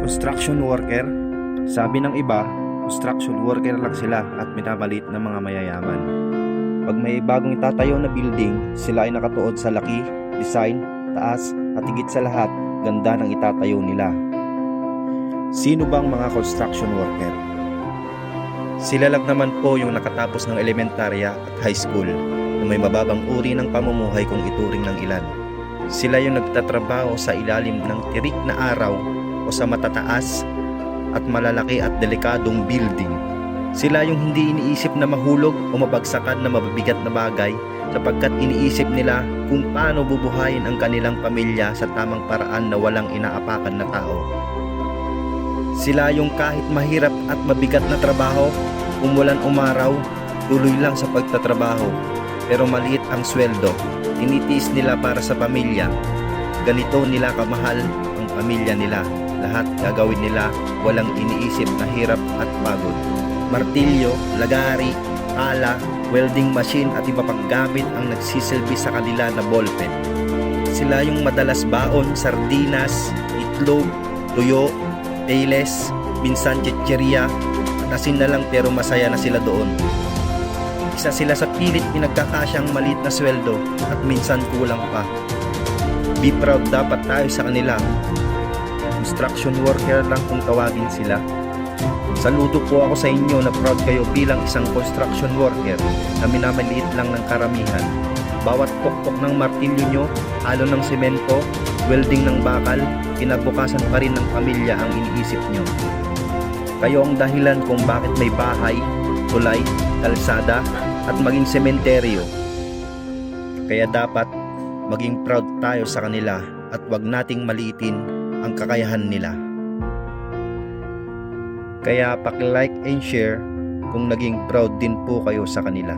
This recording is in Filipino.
Construction worker. Sabi ng iba, construction worker lang sila at minamaliit ng mga mayayaman. Pag may bagong itatayo na building, sila ay nakatuod sa laki, design, taas at higit sa lahat, ganda ng itatayo nila. Sino bang mga construction worker? Sila lang naman po yung nakatapos ng elementarya at high school na may mababang uri ng pamumuhay kung ituring ng ilan. Sila yung nagtatrabaho sa ilalim ng tirik na araw o sa matataas at malalaki at delikadong building. Sila yung hindi iniisip na mahulog o mabagsakan na mabibigat na bagay sapagkat iniisip nila kung paano bubuhayin ang kanilang pamilya sa tamang paraan na walang inaapakan na tao. Sila yung kahit mahirap at mabigat na trabaho, umulan umaraw, tuloy lang sa pagtatrabaho. Pero maliit ang sweldo, tinitiis nila para sa pamilya. Ganito nila kamahal ang pamilya nila. Lahat gagawin nila, walang iniisip na hirap at pagod. Martilyo, lagari, pala, welding machine at iba pang gamit ang nagsisilbi sa kanila na ballpen. Sila yung madalas baon, sardinas, itlog, tuyo, payless, minsan chichirya, at asin na lang pero masaya na sila doon. Isa sila sa pilit pinagkakasyang maliit na sweldo at minsan kulang pa. Be proud dapat tayo sa kanila. Construction worker lang kung tawagin sila. Saludo po ako sa inyo na proud kayo bilang isang construction worker na minamaliit lang ng karamihan. Bawat pokpok ng martilyo nyo, halo ng semento, welding ng bakal, kinabukasan pa rin ng pamilya ang iniisip nyo. Kayo ang dahilan kung bakit may bahay, tulay, kalsada at maging sementeryo. Kaya dapat maging proud tayo sa kanila at wag nating maliitin ang kakayahan nila. Kaya paki-like and share kung naging proud din po kayo sa kanila.